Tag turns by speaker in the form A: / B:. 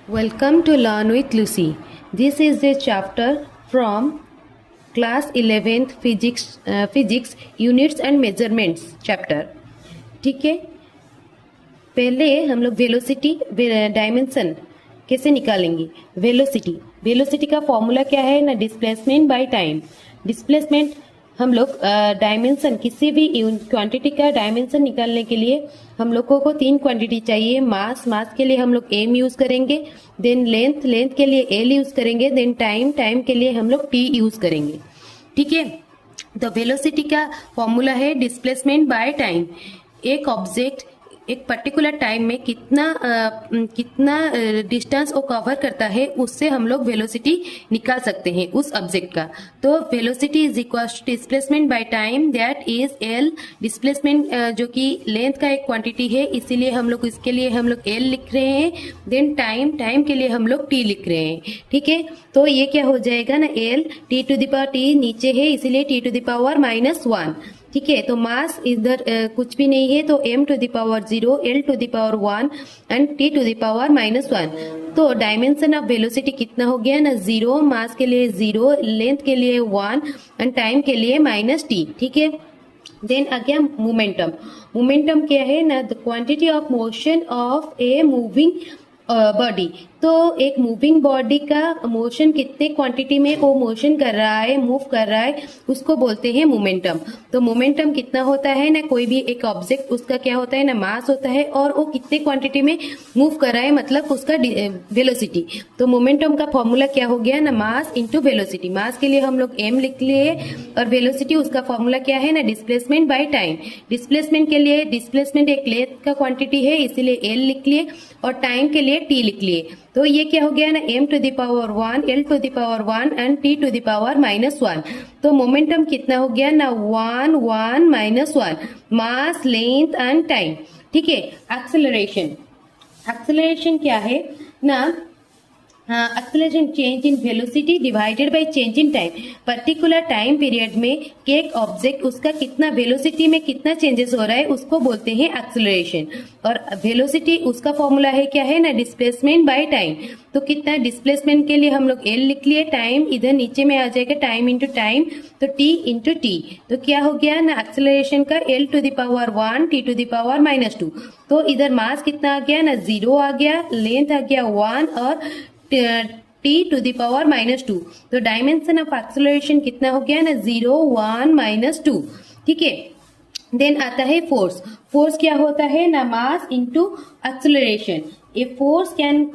A: Welcome to Learn with Lucy. This is the chapter from class 11th physics units and measurements chapter. ठीक है, पहले हम लोग velocity dimension कैसे निकालेंगे. वेलोसिटी का फॉर्मूला क्या है ना, डिस्प्लेसमेंट बाय टाइम. डिस्प्लेसमेंट हम लोग डायमेंशन किसी भी क्वांटिटी का डायमेंशन निकालने के लिए हम लोगों को तीन क्वांटिटी चाहिए. मास के लिए हम लोग एम यूज करेंगे, देन लेंथ के लिए एल यूज करेंगे, देन टाइम के लिए हम लोग टी यूज करेंगे. ठीक है, तो वेलोसिटी का फॉर्मूला है डिस्प्लेसमेंट बाय टाइम. एक ऑब्जेक्ट एक पर्टिकुलर टाइम में कितना डिस्टेंस वो कवर करता है, उससे हम लोग वेलोसिटी निकाल सकते हैं उस ऑब्जेक्ट का. तो velocity is equal to displacement by time, that is L. Displacement जो कि लेंथ का एक क्वांटिटी है, इसीलिए हम लोग इसके लिए हम लोग एल लिख रहे हैं. देन टाइम के लिए हम लोग टी लिख रहे हैं. ठीक है, तो ये क्या हो जाएगा ना, L T to the power T नीचे है, इसीलिए टी टू द पावर -1. ठीक है, तो मास इधर कुछ भी नहीं है, तो m to the power 0, l to the power 1 and t to the power -1. तो डायमेंशन ऑफ वेलोसिटी कितना हो गया ना, 0. मास के लिए 0, लेंथ के लिए 1 एंड टाइम के लिए -t. ठीक है, देन आ गया मोमेंटम क्या है ना, the quantity of motion of a moving body. तो एक मूविंग बॉडी का मोशन कितने क्वांटिटी में वो मोशन कर रहा है, मूव कर रहा है, उसको बोलते हैं मोमेंटम. तो मोमेंटम कितना होता है ना, कोई भी एक ऑब्जेक्ट उसका क्या होता है ना, मास होता है, और वो कितने क्वांटिटी में मूव कर रहा है, मतलब उसका वेलोसिटी. तो मोमेंटम का फॉर्मूला क्या हो गया ना, मास इंटू वेलोसिटी. मास के लिए हम लोग एम लिख लिए, और वेलोसिटी उसका फॉर्मूला क्या है ना, डिस्प्लेसमेंट बाय टाइम. डिस्प्लेसमेंट के लिए डिस्प्लेसमेंट एक लेंथ का क्वांटिटी है, इसीलिए एल लिख लिए, और टाइम के लिए टी लिख लिए. तो ये क्या हो गया ना, m to the power 1, l to the power 1 and t to the power -1. तो मोमेंटम कितना हो गया ना, 1 -1, मास, लेंथ एंड टाइम. ठीक है, एक्सेलरेशन क्या है ना, acceleration change in velocity divided by change in time. Particular time period में एक ऑब्जेक्ट उसका कितना वेलोसिटी में कितना चेंजेस हो रहा है, उसको बोलते हैं एक्सेलरेशन. और वेलोसिटी उसका फॉर्मूला है क्या है ना, डिस्प्लेसमेंट बाय टाइम. तो कितना डिस्प्लेसमेंट के लिए हम लोग एल लिख लिए, टाइम इधर नीचे में आ जाएगा, टाइम इंटू टाइम, तो टी इंटू टी. तो क्या हो गया ना, एक्सेलरेशन का L to the power 1, T to the power -2. तो इधर मास कितना आ गया ना, 0 आ गया, लेंथ आ गया 1 और t टू द पावर -2. तो डायमेंशन ऑफ एक्सेलरेशन कितना हो गया ना, 0, 1, -2. ठीक है, देन आता है फोर्स. फोर्स क्या होता है ना, mass into acceleration. A force can